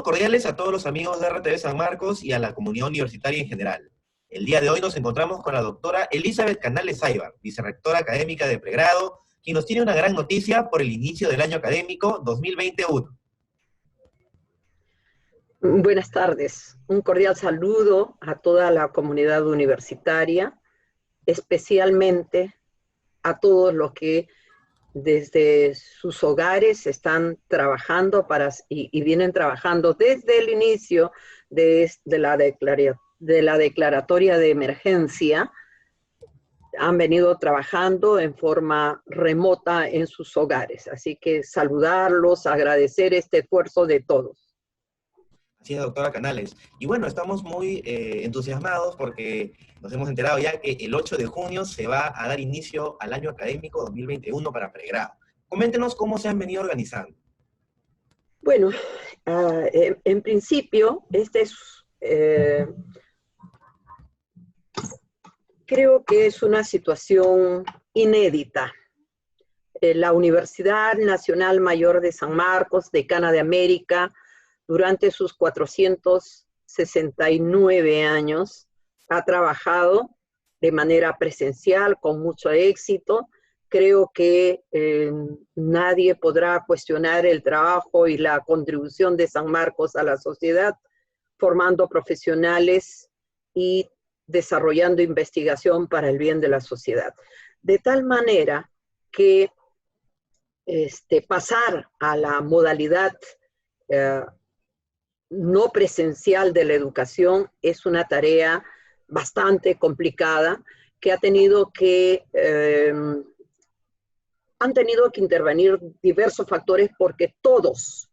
Saludos cordiales a todos los amigos de RTV San Marcos y a la comunidad universitaria en general. El día de hoy nos encontramos con la doctora Elizabeth Canales Aybar, vicerrectora académica de pregrado, quien nos tiene una gran noticia por el inicio del año académico 2021. Buenas tardes. Un cordial saludo a toda la comunidad universitaria, especialmente a todos los que desde sus hogares están trabajando y vienen trabajando desde el inicio de la declaratoria de emergencia. Han venido trabajando en forma remota en sus hogares. Así que saludarlos, agradecer este esfuerzo de todos. Así es, doctora Canales. Y bueno, estamos muy entusiasmados porque nos hemos enterado ya que el 8 de junio se va a dar inicio al año académico 2021 para pregrado. Coméntenos cómo se han venido organizando. Bueno, en principio, creo que es una situación inédita. La Universidad Nacional Mayor de San Marcos, Decana de América, durante sus 469 años, ha trabajado de manera presencial con mucho éxito. Creo que nadie podrá cuestionar el trabajo y la contribución de San Marcos a la sociedad, formando profesionales y desarrollando investigación para el bien de la sociedad. De tal manera que pasar a la modalidad no presencial de la educación es una tarea bastante complicada que han tenido que intervenir diversos factores porque todos,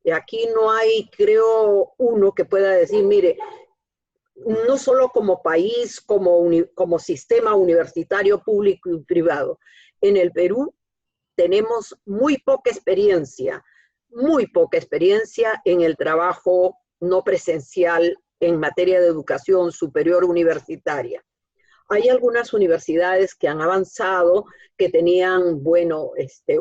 y aquí no hay, creo, uno que pueda decir, mire, no solo como país, como sistema universitario público y privado. En el Perú tenemos muy poca experiencia en el trabajo no presencial en materia de educación superior universitaria. Hay algunas universidades que han avanzado, que tenían, bueno,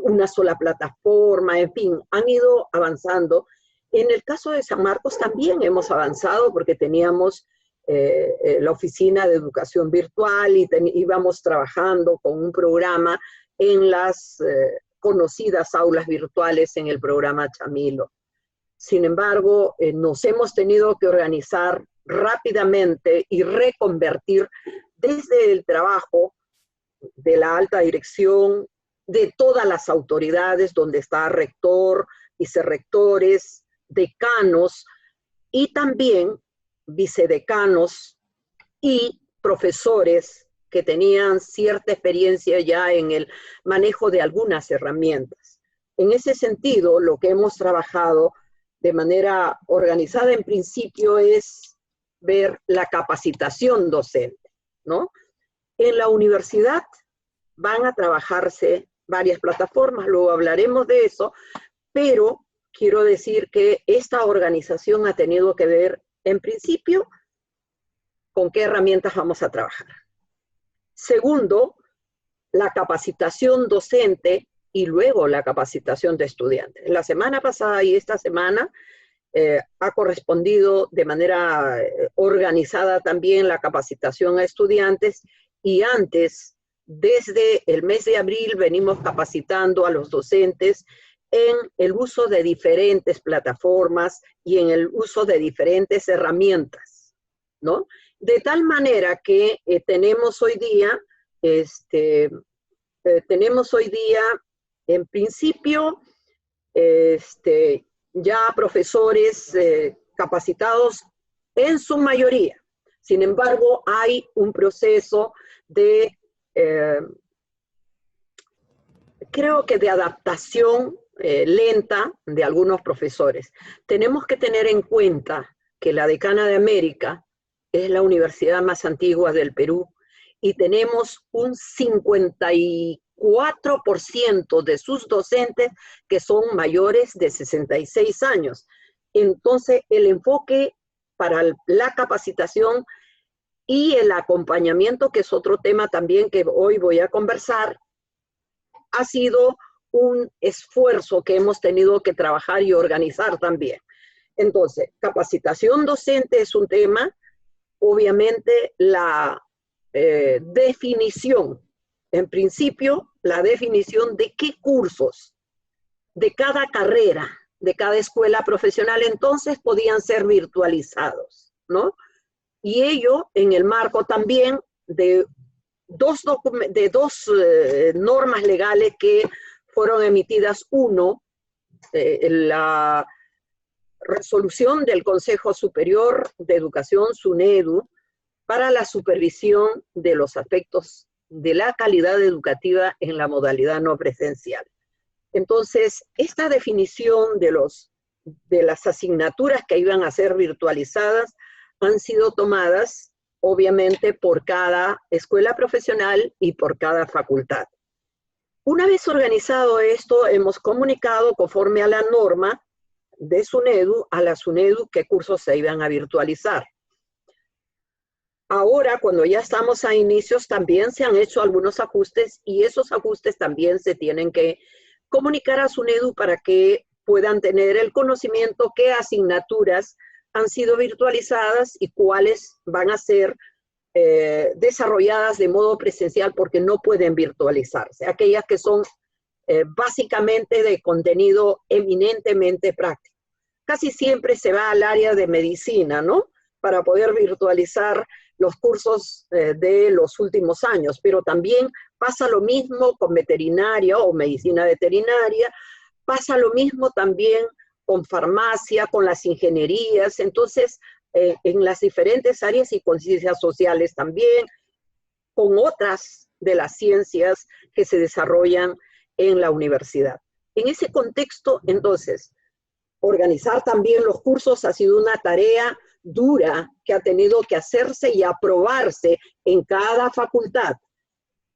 una sola plataforma, en fin, han ido avanzando. En el caso de San Marcos también hemos avanzado porque teníamos la oficina de educación virtual y íbamos trabajando con un programa en las conocidas aulas virtuales en el programa Chamilo. Sin embargo, nos hemos tenido que organizar rápidamente y reconvertir desde el trabajo de la alta dirección, de todas las autoridades, donde está rector, vicerrectores, decanos y también vicedecanos y profesores que tenían cierta experiencia ya en el manejo de algunas herramientas. En ese sentido, lo que hemos trabajado de manera organizada en principio es ver la capacitación docente, ¿no? En la universidad van a trabajarse varias plataformas, luego hablaremos de eso, pero quiero decir que esta organización ha tenido que ver, en principio, con qué herramientas vamos a trabajar. Segundo, la capacitación docente y luego la capacitación de estudiantes. La semana pasada y esta semana ha correspondido de manera organizada también la capacitación a estudiantes y antes, desde el mes de abril, venimos capacitando a los docentes en el uso de diferentes plataformas y en el uso de diferentes herramientas, ¿no? De tal manera que tenemos hoy día, en principio, ya profesores capacitados en su mayoría. Sin embargo, hay un proceso de, creo que de adaptación lenta de algunos profesores. Tenemos que tener en cuenta que la Decana de América es la universidad más antigua del Perú y tenemos un 54% de sus docentes que son mayores de 66 años. Entonces, el enfoque para la capacitación y el acompañamiento, que es otro tema también que hoy voy a conversar, ha sido un esfuerzo que hemos tenido que trabajar y organizar también. Entonces, capacitación docente es un tema, obviamente la definición, en principio, la definición de qué cursos de cada carrera, de cada escuela profesional, entonces podían ser virtualizados, ¿no? Y ello en el marco también de dos normas legales que fueron emitidas. Uno, la resolución del Consejo Superior de Educación, SUNEDU, para la supervisión de los aspectos de la calidad educativa en la modalidad no presencial. Entonces, esta definición de las asignaturas que iban a ser virtualizadas han sido tomadas, obviamente, por cada escuela profesional y por cada facultad. Una vez organizado esto, hemos comunicado conforme a la norma de SUNEDU a la SUNEDU qué cursos se iban a virtualizar. Ahora, cuando ya estamos a inicios, también se han hecho algunos ajustes y esos ajustes también se tienen que comunicar a SUNEDU para que puedan tener el conocimiento qué asignaturas han sido virtualizadas y cuáles van a ser desarrolladas de modo presencial porque no pueden virtualizarse. Aquellas que son básicamente de contenido eminentemente práctico. Casi siempre se va al área de medicina, ¿no? Para poder virtualizar los cursos de los últimos años, pero también pasa lo mismo con veterinaria o medicina veterinaria, pasa lo mismo también con farmacia, con las ingenierías, entonces en las diferentes áreas y con ciencias sociales también, con otras de las ciencias que se desarrollan en la universidad. En ese contexto, entonces, organizar también los cursos ha sido una tarea dura que ha tenido que hacerse y aprobarse en cada facultad.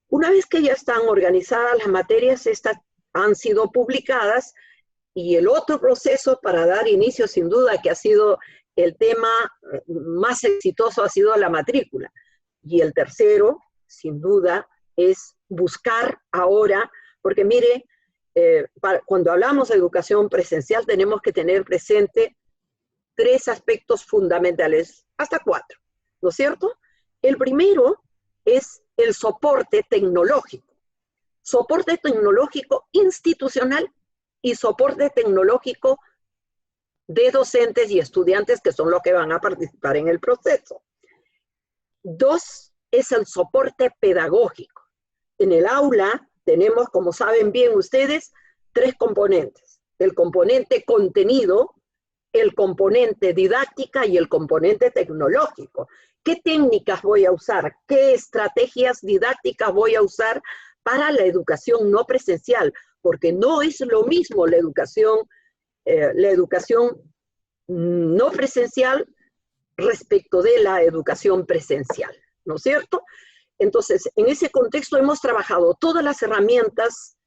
Una vez que ya están organizadas las materias, estas han sido publicadas y el otro proceso para dar inicio, sin duda, que ha sido el tema más exitoso, ha sido la matrícula. Y el tercero, sin duda, es buscar ahora, porque mire, cuando hablamos de educación presencial tenemos que tener presente 3 aspectos fundamentales, hasta 4, ¿no es cierto? El primero es el soporte tecnológico institucional y soporte tecnológico de docentes y estudiantes que son los que van a participar en el proceso. 2 es el soporte pedagógico. En el aula tenemos, como saben bien ustedes, 3 componentes. El componente contenido, el componente didáctica y el componente tecnológico. ¿Qué técnicas voy a usar? ¿Qué estrategias didácticas voy a usar para la educación no presencial? Porque no es lo mismo la educación no presencial respecto de la educación presencial, ¿no es cierto? Entonces, en ese contexto hemos trabajado todas las herramientas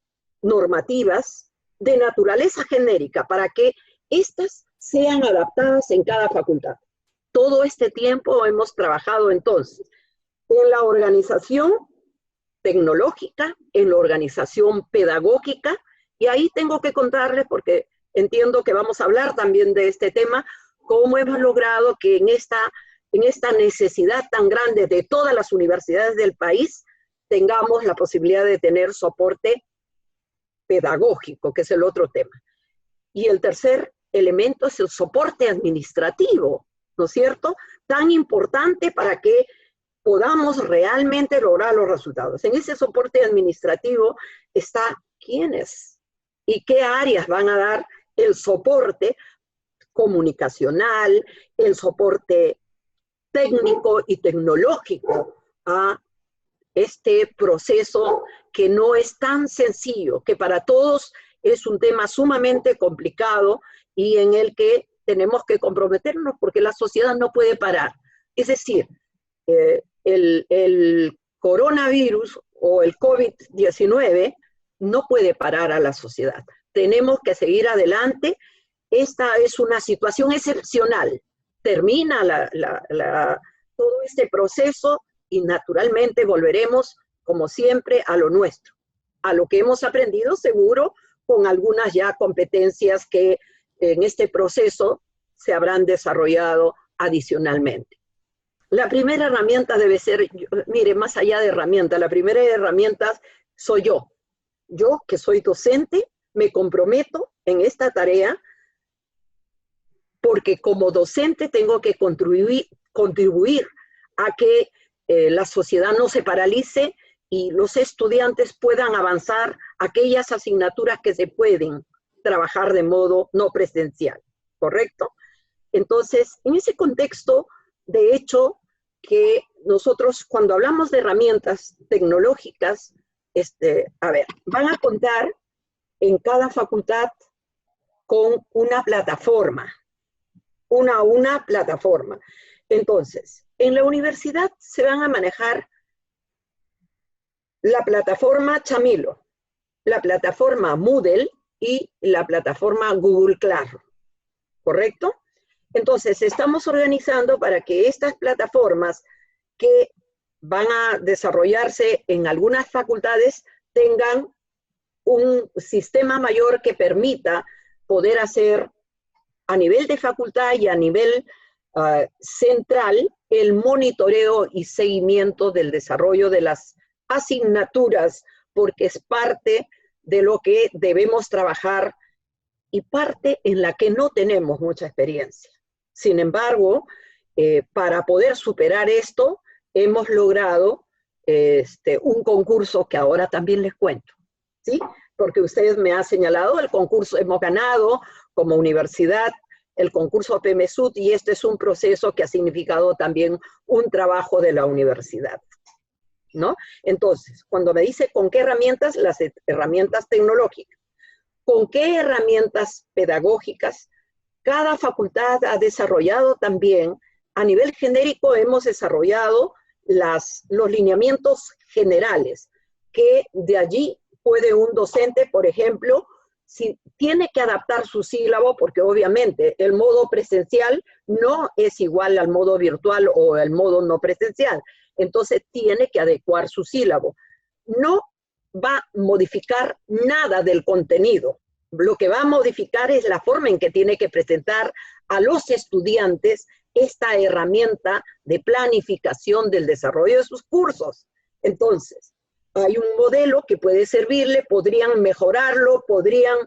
normativas de naturaleza genérica para que estas sean adaptadas en cada facultad. Todo este tiempo hemos trabajado entonces en la organización tecnológica, en la organización pedagógica, y ahí tengo que contarles, porque entiendo que vamos a hablar también de este tema, cómo hemos logrado que en esta necesidad tan grande de todas las universidades del país, tengamos la posibilidad de tener soporte pedagógico, que es el otro tema. Y el tercer elemento es el soporte administrativo, ¿no es cierto? Tan importante para que podamos realmente lograr los resultados. En ese soporte administrativo está quiénes y qué áreas van a dar el soporte comunicacional, el soporte técnico y tecnológico a este proceso que no es tan sencillo, que para todos es un tema sumamente complicado y en el que tenemos que comprometernos porque la sociedad no puede parar. Es decir, el coronavirus o el COVID-19 no puede parar a la sociedad. Tenemos que seguir adelante. Esta es una situación excepcional. Termina todo este proceso y naturalmente volveremos, como siempre, a lo nuestro, a lo que hemos aprendido seguro con algunas ya competencias que en este proceso se habrán desarrollado adicionalmente. La primera herramienta debe ser, mire, más allá de herramienta, la primera herramienta soy yo. Yo, que soy docente, me comprometo en esta tarea porque como docente tengo que contribuir a que la sociedad no se paralice y los estudiantes puedan avanzar aquellas asignaturas que se pueden trabajar de modo no presencial, ¿correcto? Entonces, en ese contexto, de hecho, que nosotros cuando hablamos de herramientas tecnológicas, van a contar en cada facultad con una plataforma, una plataforma. Entonces, en la universidad se van a manejar la plataforma Chamilo, la plataforma Moodle y la plataforma Google Classroom, ¿correcto? Entonces, estamos organizando para que estas plataformas que van a desarrollarse en algunas facultades tengan un sistema mayor que permita poder hacer a nivel de facultad y a nivel central el monitoreo y seguimiento del desarrollo de las asignaturas, porque es parte de lo que debemos trabajar y parte en la que no tenemos mucha experiencia. Sin embargo, para poder superar esto, hemos logrado un concurso que ahora también les cuento, ¿sí? Porque ustedes me han señalado el concurso, hemos ganado como universidad el concurso PMSUD y este es un proceso que ha significado también un trabajo de la universidad, ¿no? Entonces, cuando me dice con qué herramientas, las herramientas tecnológicas, con qué herramientas pedagógicas, cada facultad ha desarrollado también, a nivel genérico hemos desarrollado los lineamientos generales, que de allí puede un docente, por ejemplo, si tiene que adaptar su sílabo, porque obviamente el modo presencial no es igual al modo virtual o al modo no presencial, entonces tiene que adecuar su sílabo. No va a modificar nada del contenido, lo que va a modificar es la forma en que tiene que presentar a los estudiantes esta herramienta de planificación del desarrollo de sus cursos. Entonces, hay un modelo que puede servirle, podrían mejorarlo, podrían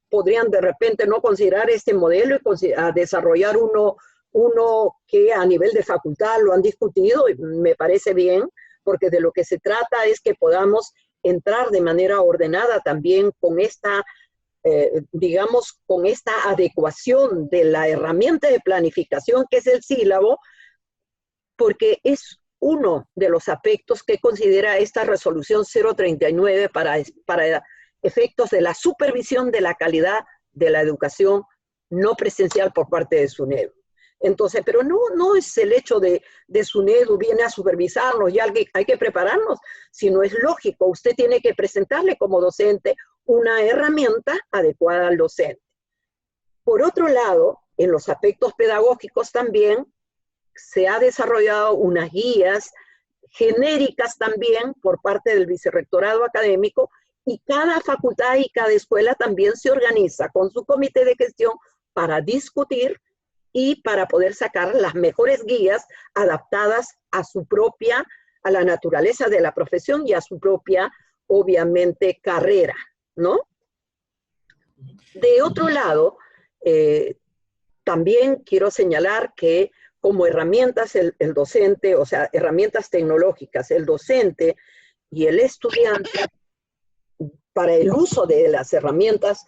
podrían de repente no considerar este modelo y desarrollar uno que a nivel de facultad lo han discutido, y me parece bien, porque de lo que se trata es que podamos entrar de manera ordenada también con esta, digamos, con esta adecuación de la herramienta de planificación que es el sílabo, porque es uno de los aspectos que considera esta resolución 039 para efectos de la supervisión de la calidad de la educación no presencial por parte de SUNEDU. Entonces, pero no es el hecho de SUNEDU viene a supervisarnos y hay que prepararnos, sino es lógico, usted tiene que presentarle como docente una herramienta adecuada al docente. Por otro lado, en los aspectos pedagógicos también se ha desarrollado unas guías genéricas también por parte del vicerrectorado académico y cada facultad y cada escuela también se organiza con su comité de gestión para discutir y para poder sacar las mejores guías adaptadas a la naturaleza de la profesión y a su propia, obviamente, carrera, ¿no? De otro lado, también quiero señalar que como herramientas el docente, o sea, herramientas tecnológicas, el docente y el estudiante, para el uso de las herramientas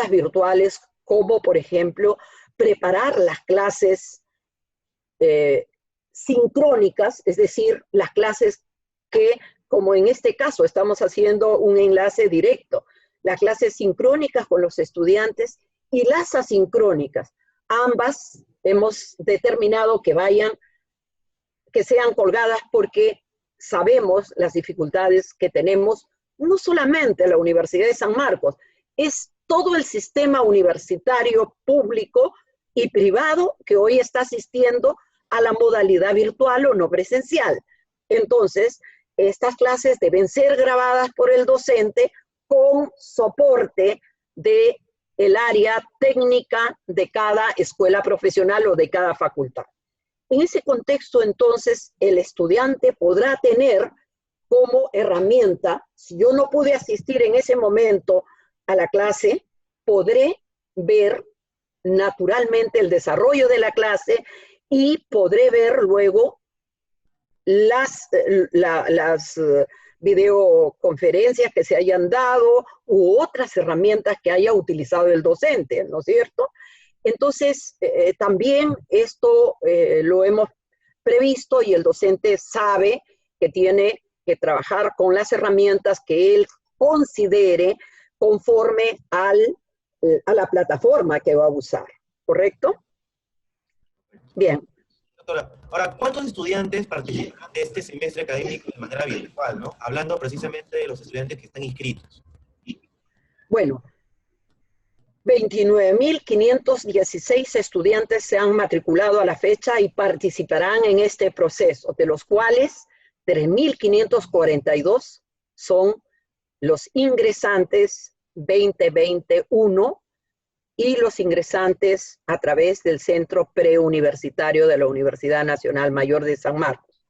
virtuales, como por ejemplo preparar las clases sincrónicas, es decir, las clases que, como en este caso, estamos haciendo un enlace directo, las clases sincrónicas con los estudiantes y las asincrónicas. Ambas hemos determinado que sean colgadas porque sabemos las dificultades que tenemos, no solamente la Universidad de San Marcos, es todo el sistema universitario público y privado que hoy está asistiendo a la modalidad virtual o no presencial. Entonces, estas clases deben ser grabadas por el docente con soporte de el área técnica de cada escuela profesional o de cada facultad. En ese contexto, entonces, el estudiante podrá tener como herramienta, si yo no pude asistir en ese momento a la clase, podré ver naturalmente el desarrollo de la clase y podré ver luego las videoconferencias que se hayan dado u otras herramientas que haya utilizado el docente, ¿no es cierto? Entonces, también esto lo hemos previsto y el docente sabe que tiene que trabajar con las herramientas que él considere conforme a la plataforma que va a usar, ¿correcto? Bien. Doctora, ahora, ¿cuántos estudiantes participan de este semestre académico de manera virtual, ¿no? Hablando precisamente de los estudiantes que están inscritos. Bueno, 29.516 estudiantes se han matriculado a la fecha y participarán en este proceso, de los cuales 3.542 son los ingresantes 2021 y los ingresantes a través del Centro Preuniversitario de la Universidad Nacional Mayor de San Marcos.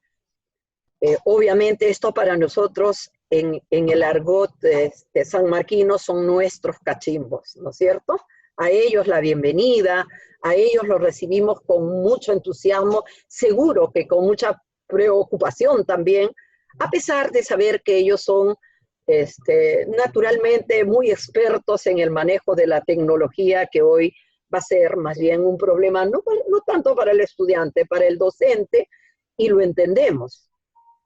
Obviamente esto para nosotros en el argot de sanmarquino son nuestros cachimbos, ¿no es cierto? A ellos la bienvenida, a ellos los recibimos con mucho entusiasmo, seguro que con mucha preocupación también, a pesar de saber que ellos son naturalmente muy expertos en el manejo de la tecnología, que hoy va a ser más bien un problema, no tanto para el estudiante, para el docente, y lo entendemos.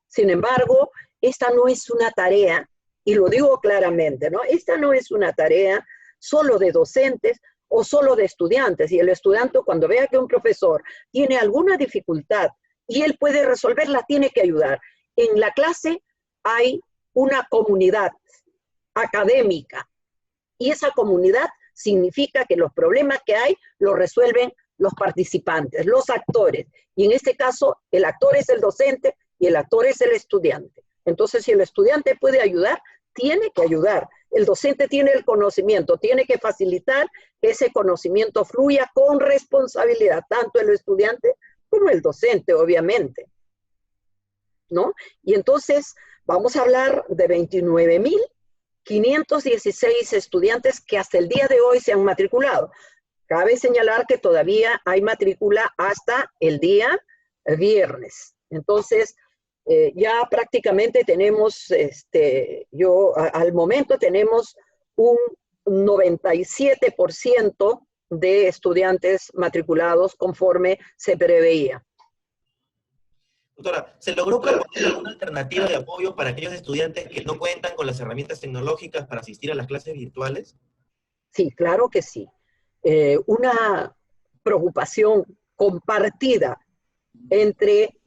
Sin embargo, esta no es una tarea, y lo digo claramente, ¿no? Esta no es una tarea solo de docentes o solo de estudiantes, y el estudiante cuando vea que un profesor tiene alguna dificultad y él puede resolverla, tiene que ayudar. En la clase hay una comunidad académica y esa comunidad significa que los problemas que hay los resuelven los participantes, los actores, y en este caso el actor es el docente y el actor es el estudiante. Entonces, si el estudiante puede ayudar, tiene que ayudar. El docente tiene el conocimiento, tiene que facilitar que ese conocimiento fluya con responsabilidad, tanto el estudiante como el docente, obviamente, ¿no? Y entonces vamos a hablar de 29.516 estudiantes que hasta el día de hoy se han matriculado. Cabe señalar que todavía hay matrícula hasta el día viernes. Entonces, ya prácticamente tenemos, al momento tenemos un 97% de estudiantes matriculados conforme se preveía. Doctora, ¿se logró proponer alguna alternativa de apoyo para aquellos estudiantes que no cuentan con las herramientas tecnológicas para asistir a las clases virtuales? Sí, claro que sí. Una preocupación compartida entre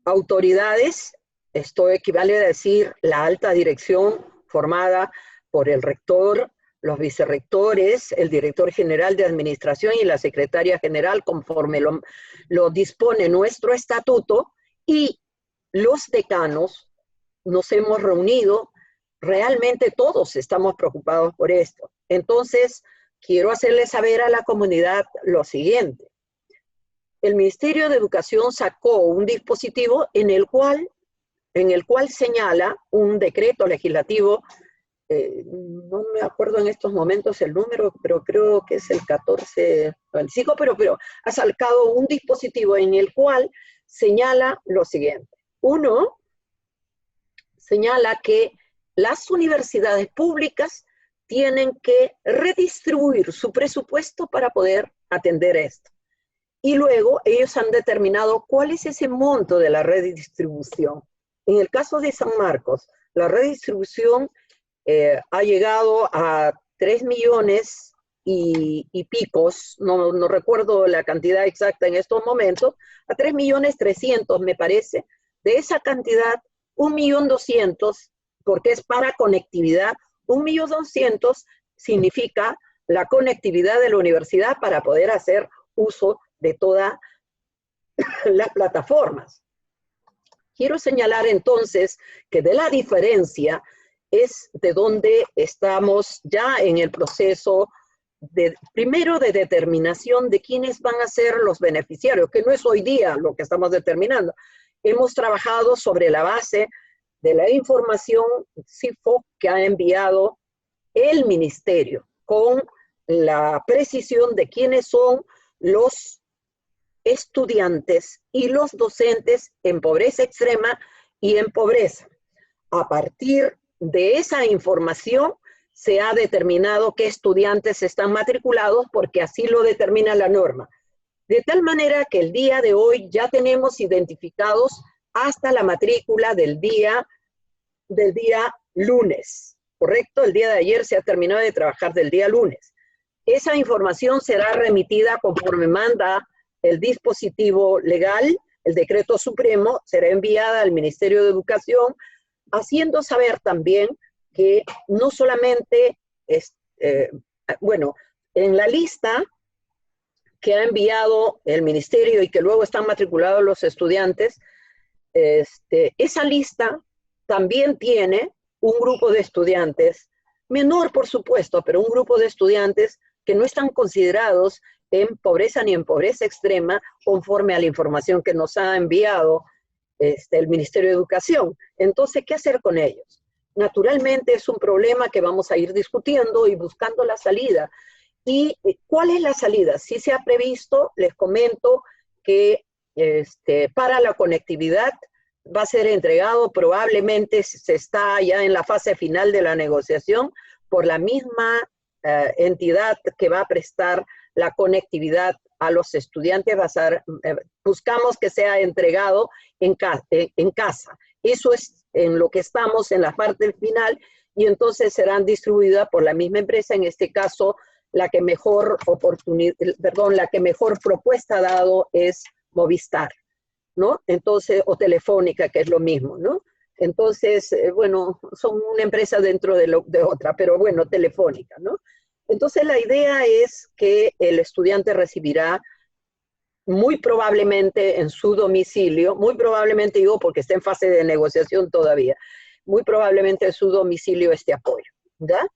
autoridades, esto equivale a decir la alta dirección formada por el rector, los vicerrectores, el director general de administración y la secretaria general conforme lo dispone nuestro estatuto, y los decanos nos hemos reunido, realmente todos estamos preocupados por esto. Entonces, quiero hacerle saber a la comunidad lo siguiente. El Ministerio de Educación sacó un dispositivo en el cual señala un decreto legislativo, no me acuerdo en estos momentos el número, pero creo que es el 1495, pero ha sacado un dispositivo en el cual señala lo siguiente. Uno, señala que las universidades públicas tienen que redistribuir su presupuesto para poder atender esto. Y luego ellos han determinado cuál es ese monto de la redistribución. En el caso de San Marcos, la redistribución ha llegado a 3 millones y picos, no recuerdo la cantidad exacta en estos momentos, a 3.300.000 me parece. De esa cantidad, 1.200.000, porque es para conectividad, 1.200.000 significa la conectividad de la universidad para poder hacer uso de todas las plataformas. Quiero señalar entonces que de la diferencia es de donde estamos ya en el proceso primero de determinación de quiénes van a ser los beneficiarios, que no es hoy día lo que estamos determinando. Hemos trabajado sobre la base de la información CIFOC que ha enviado el ministerio, con la precisión de quiénes son los estudiantes y los docentes en pobreza extrema y en pobreza. A partir de esa información se ha determinado qué estudiantes están matriculados porque así lo determina la norma. De tal manera que el día de hoy ya tenemos identificados hasta la matrícula del día lunes, ¿correcto? El día de ayer se ha terminado de trabajar del día lunes. Esa información será remitida conforme manda el dispositivo legal, el decreto supremo, será enviada al Ministerio de Educación, haciendo saber también que no solamente, en la lista que ha enviado el ministerio y que luego están matriculados los estudiantes, esa lista también tiene un grupo de estudiantes, menor por supuesto, pero un grupo de estudiantes que no están considerados en pobreza ni en pobreza extrema, conforme a la información que nos ha enviado el Ministerio de Educación. Entonces, ¿qué hacer con ellos? Naturalmente es un problema que vamos a ir discutiendo y buscando la salida. ¿Y cuál es la salida? Si se ha previsto, les comento que para la conectividad va a ser entregado, probablemente se está ya en la fase final de la negociación, por la misma entidad que va a prestar la conectividad a los estudiantes. Buscamos que sea entregado en casa. Eso es en lo que estamos en la parte final, y entonces serán distribuidas por la misma empresa, en este caso la que mejor propuesta ha dado es Movistar, ¿no? Entonces, o Telefónica, que es lo mismo, ¿no? Entonces, son una empresa dentro de otra, pero bueno, Telefónica, ¿no? Entonces, la idea es que el estudiante recibirá muy probablemente en su domicilio, muy probablemente digo porque está en fase de negociación todavía, muy probablemente en su domicilio este apoyo, ¿ya?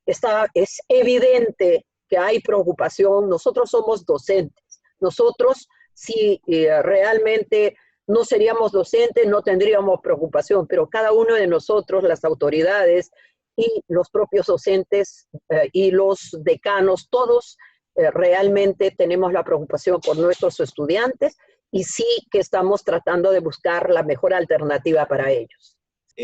Es evidente que hay preocupación. Nosotros somos docentes. Nosotros, si realmente no seríamos docentes, no tendríamos preocupación, pero cada uno de nosotros, las autoridades y los propios docentes y los decanos, todos realmente tenemos la preocupación por nuestros estudiantes, y sí que estamos tratando de buscar la mejor alternativa para ellos.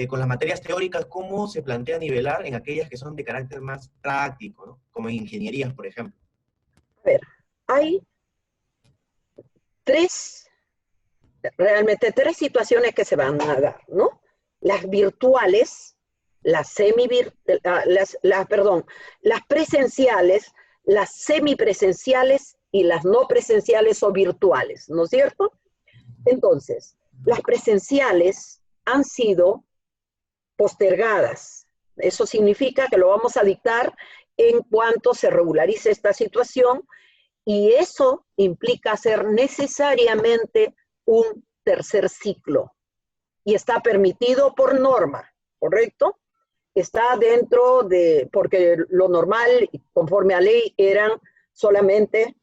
Con las materias teóricas, ¿cómo se plantea nivelar en aquellas que son de carácter más práctico, ¿no? Como en ingenierías, por ejemplo? A ver, hay realmente tres situaciones que se van a dar, ¿no? Las virtuales, las presenciales, las semipresenciales y las no presenciales o virtuales, ¿no es cierto? Entonces, las presenciales han sido postergadas. Eso significa que lo vamos a dictar en cuanto se regularice esta situación, y eso implica hacer necesariamente un tercer ciclo. Y está permitido por norma, ¿correcto? Está dentro porque lo normal, conforme a ley, eran solamente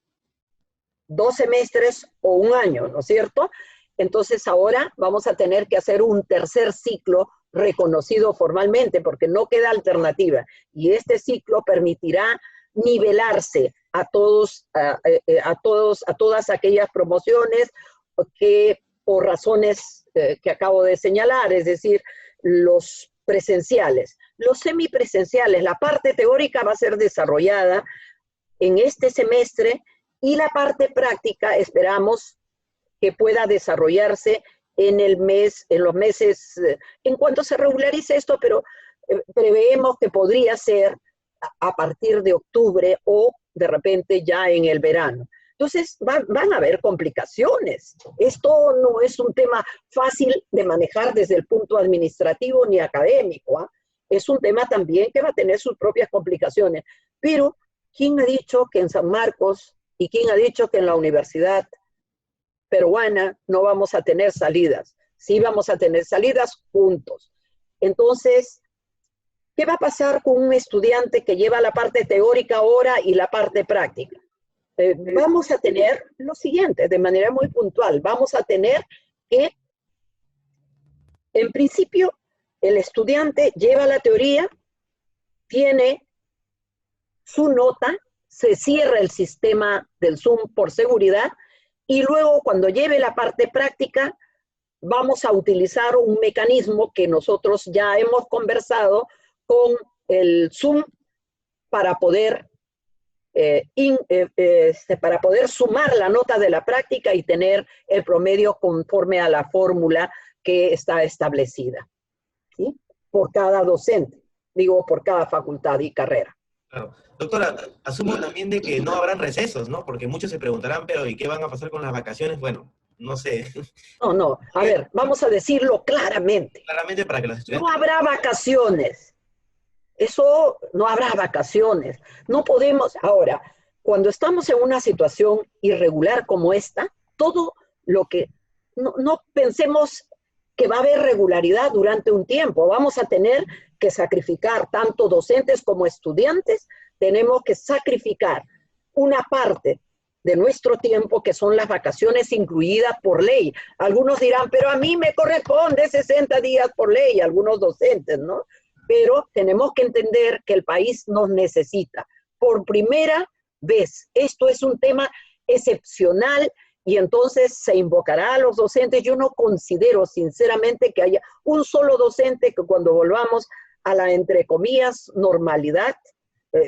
2 semestres o 1 año, ¿no es cierto? Entonces ahora vamos a tener que hacer un tercer ciclo reconocido formalmente, porque no queda alternativa. Y este ciclo permitirá nivelarse a todas aquellas promociones que, por razones que acabo de señalar, es decir, los presenciales. Los semipresenciales, la parte teórica va a ser desarrollada en este semestre, y la parte práctica esperamos que pueda desarrollarse en los meses, en cuanto se regularice esto, pero preveemos que podría ser a partir de octubre o de repente ya en el verano. Entonces van a haber complicaciones. Esto no es un tema fácil de manejar desde el punto administrativo ni académico, ¿eh? Es un tema también que va a tener sus propias complicaciones. Pero, ¿quién ha dicho que en San Marcos y quién ha dicho que en la Universidad Peruana no vamos a tener salidas? Sí vamos a tener salidas juntos. Entonces, ¿Qué va a pasar con un estudiante que lleva la parte teórica ahora y la parte práctica? Vamos a tener lo siguiente, de manera muy puntual. Vamos a tener que, en principio, el estudiante lleva la teoría, tiene su nota, se cierra el sistema del Zoom por seguridad, y luego cuando lleve la parte práctica, vamos a utilizar un mecanismo que nosotros ya hemos conversado con el Zoom para poder, para poder sumar la nota de la práctica y tener el promedio conforme a la fórmula que está establecida, ¿sí? Por cada docente, digo, por cada facultad y carrera. Claro. Doctora, asumo también de que no habrán recesos, ¿no? Porque muchos se preguntarán, pero ¿y qué van a pasar con las vacaciones? Bueno, no sé. No, no, a ver, vamos a decirlo claramente. Claramente para que los estudiantes... No habrá vacaciones. Eso no habrá vacaciones. No podemos, ahora, cuando estamos en una situación irregular como esta, todo lo que, no pensemos que va a haber regularidad durante un tiempo. Vamos a tener que sacrificar, tanto docentes como estudiantes, tenemos que sacrificar una parte de nuestro tiempo, que son las vacaciones incluidas por ley. Algunos dirán, pero a mí me corresponde 60 días por ley, algunos docentes, ¿no? Pero tenemos que entender que el país nos necesita. Por primera vez, esto es un tema excepcional y entonces se invocará a los docentes. Yo no considero sinceramente que haya un solo docente que cuando volvamos a la, entre comillas, normalidad,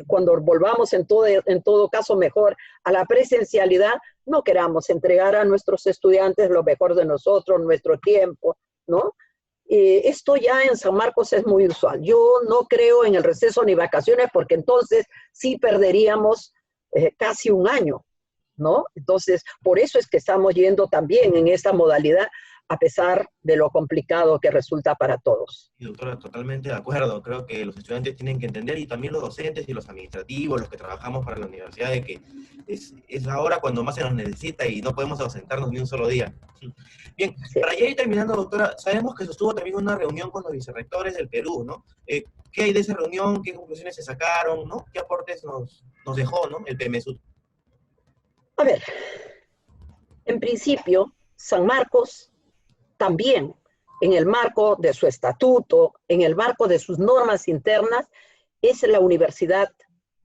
cuando volvamos en todo caso mejor a la presencialidad, no queramos entregar a nuestros estudiantes lo mejor de nosotros, nuestro tiempo, ¿no? Esto ya en San Marcos es muy usual. Yo no creo en el receso ni vacaciones porque entonces sí perderíamos casi un año, ¿no? Entonces, por eso es que estamos yendo también en esta modalidad, a pesar de lo complicado que resulta para todos. Sí, doctora, totalmente de acuerdo. Creo que los estudiantes tienen que entender, y también los docentes y los administrativos, los que trabajamos para la universidad, de que es ahora cuando más se nos necesita y no podemos ausentarnos ni un solo día. Bien, Sí. para ya ir terminando, doctora, sabemos que sostuvo también una reunión con los vicerrectores del Perú, ¿no? ¿Qué hay de esa reunión? ¿Qué conclusiones se sacaron? ¿No? ¿Qué aportes nos dejó, ¿no? El PMSUT. A ver, en principio, San Marcos también, en el marco de su estatuto, en el marco de sus normas internas, es la universidad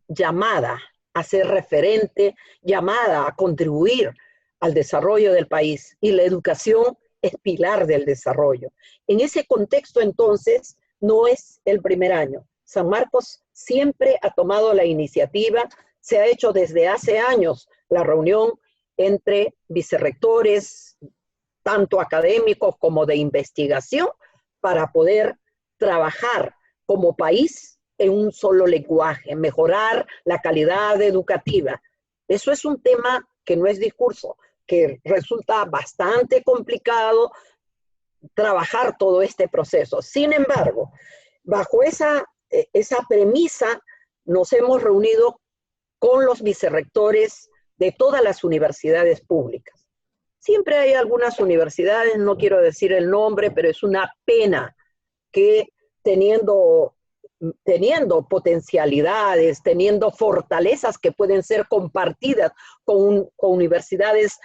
llamada a ser referente, llamada a contribuir al desarrollo del país, y la educación es pilar del desarrollo. En ese contexto, entonces, no es el primer año. San Marcos siempre ha tomado la iniciativa, se ha hecho desde hace años la reunión entre vicerrectores, tanto académicos como de investigación, para poder trabajar como país en un solo lenguaje, mejorar la calidad educativa. Eso es un tema que no es discurso, que resulta bastante complicado trabajar todo este proceso. Sin embargo, bajo esa premisa, nos hemos reunido con los vicerrectores de todas las universidades públicas. Siempre hay algunas universidades, no quiero decir el nombre, pero es una pena que teniendo potencialidades, teniendo fortalezas que pueden ser compartidas con universidades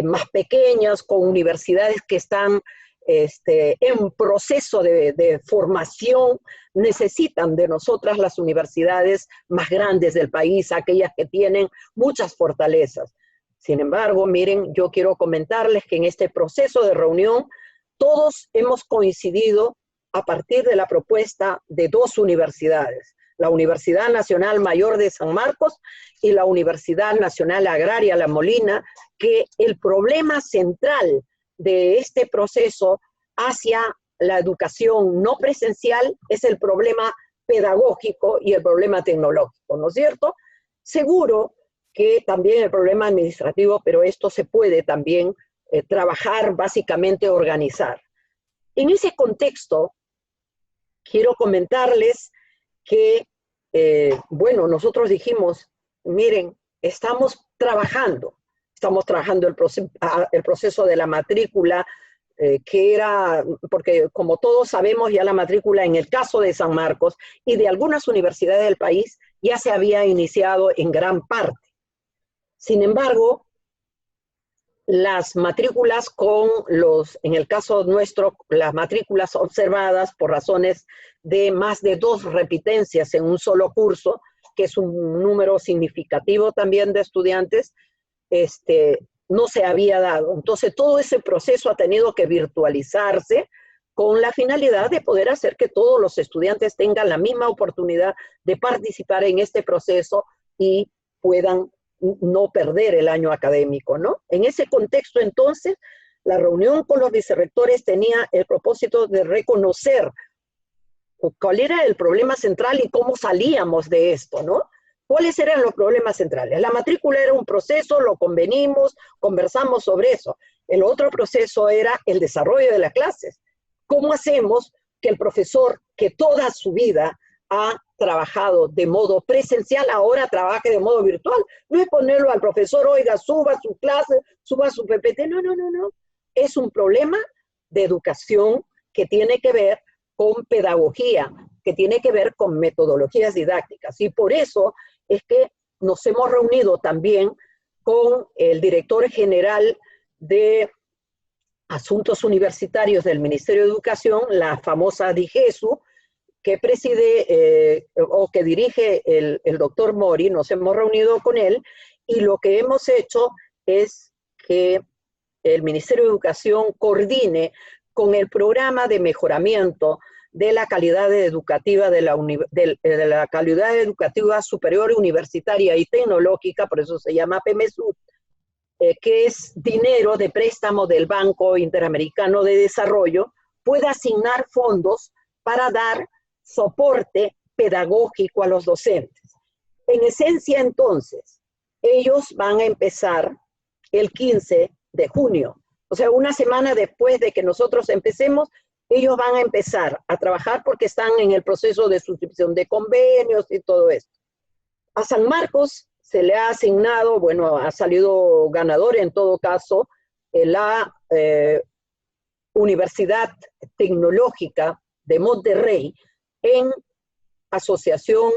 más pequeñas, con universidades que están en proceso de formación, necesitan de nosotras las universidades más grandes del país, aquellas que tienen muchas fortalezas. Sin embargo, miren, yo quiero comentarles que en este proceso de reunión todos hemos coincidido a partir de la propuesta de dos universidades, la Universidad Nacional Mayor de San Marcos y la Universidad Nacional Agraria La Molina, que el problema central de este proceso hacia la educación no presencial es el problema pedagógico y el problema tecnológico, ¿no es cierto? Seguro que también el problema administrativo, pero esto se puede también trabajar, básicamente organizar. En ese contexto, quiero comentarles que, bueno, nosotros dijimos, miren, estamos trabajando el proceso de la matrícula que era, porque como todos sabemos ya la matrícula en el caso de San Marcos y de algunas universidades del país ya se había iniciado en gran parte. Sin embargo, las matrículas en el caso nuestro, las matrículas observadas por razones de más de 2 repitencias en un solo curso, que es un número significativo también de estudiantes, no se había dado. Entonces, todo ese proceso ha tenido que virtualizarse con la finalidad de poder hacer que todos los estudiantes tengan la misma oportunidad de participar en este proceso y puedan no perder el año académico, ¿no? En ese contexto, entonces, la reunión con los vicerrectores tenía el propósito de reconocer cuál era el problema central y cómo salíamos de esto, ¿no? ¿Cuáles eran los problemas centrales? La matrícula era un proceso, lo convenimos, conversamos sobre eso. El otro proceso era el desarrollo de las clases. ¿Cómo hacemos que el profesor que toda su vida ha trabajado de modo presencial, ahora trabaje de modo virtual? No es ponerlo al profesor, oiga, suba su clase, suba su PPT, no. Es un problema de educación que tiene que ver con pedagogía, que tiene que ver con metodologías didácticas. Y por eso es que nos hemos reunido también con el director general de Asuntos Universitarios del Ministerio de Educación, la famosa DIGESU, que preside o que dirige el doctor Mori. Nos hemos reunido con él y lo que hemos hecho es que el Ministerio de Educación coordine con el programa de mejoramiento de la calidad educativa de la calidad educativa superior, universitaria y tecnológica, por eso se llama PEMESUT, que es dinero de préstamo del Banco Interamericano de Desarrollo, pueda asignar fondos para dar soporte pedagógico a los docentes. En esencia, entonces, ellos van a empezar el 15 de junio, o sea, una semana después de que nosotros empecemos, ellos van a empezar a trabajar porque están en el proceso de suscripción de convenios y todo esto. A San Marcos se le ha asignado, bueno, ha salido ganador en todo caso, la Universidad Tecnológica de Monterrey en asociación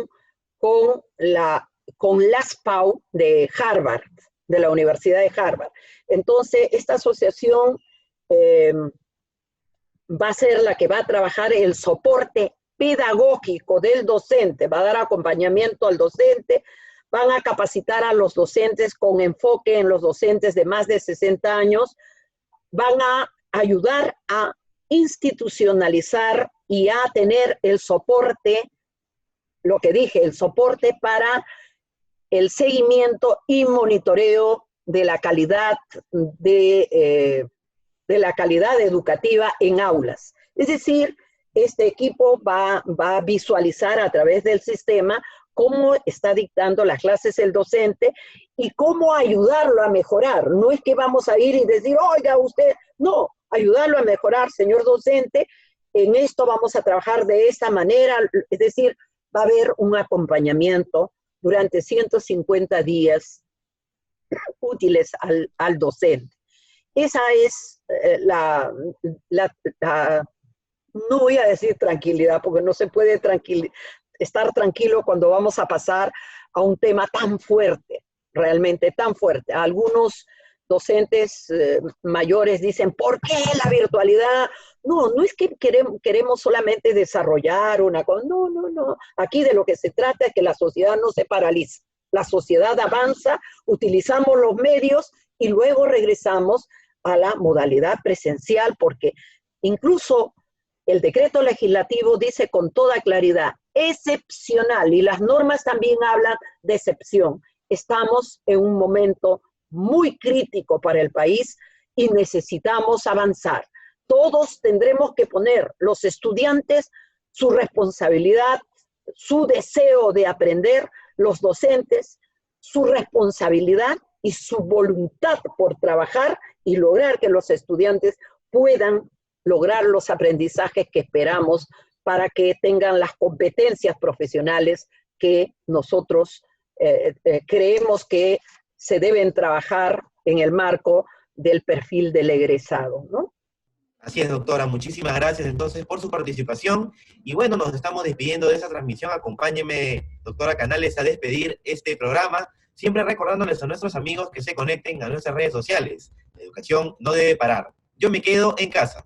con las PAU de Harvard, de la Universidad de Harvard. Entonces, esta asociación va a ser la que va a trabajar el soporte pedagógico del docente, va a dar acompañamiento al docente, van a capacitar a los docentes con enfoque en los docentes de más de 60 años, van a ayudar a institucionalizar y a tener el soporte, lo que dije, el soporte para el seguimiento y monitoreo de la calidad de la calidad educativa en aulas. Es decir, este equipo va a visualizar a través del sistema cómo está dictando las clases el docente y cómo ayudarlo a mejorar. No es que vamos a ir y decir, oiga, usted, no, ayudarlo a mejorar, señor docente, en esto vamos a trabajar de esta manera, es decir, va a haber un acompañamiento durante 150 días útiles al docente. Esa es no voy a decir tranquilidad, porque no se puede estar tranquilo cuando vamos a pasar a un tema tan fuerte, realmente tan fuerte. Algunos docentes mayores dicen, ¿por qué la virtualidad? No es que queremos solamente desarrollar una cosa, no. Aquí de lo que se trata es que la sociedad no se paralice. La sociedad avanza, utilizamos los medios y luego regresamos a la modalidad presencial, porque incluso el decreto legislativo dice con toda claridad, excepcional, y las normas también hablan de excepción. Estamos en un momento muy crítico para el país y necesitamos avanzar. Todos tendremos que poner, los estudiantes, su responsabilidad, su deseo de aprender, los docentes, su responsabilidad y su voluntad por trabajar y lograr que los estudiantes puedan lograr los aprendizajes que esperamos para que tengan las competencias profesionales que nosotros creemos que se deben trabajar en el marco del perfil del egresado, ¿no? Así es, doctora. Muchísimas gracias entonces por su participación. Y bueno, nos estamos despidiendo de esta transmisión. Acompáñeme, doctora Canales, a despedir este programa, siempre recordándoles a nuestros amigos que se conecten a nuestras redes sociales. La educación no debe parar. Yo me quedo en casa.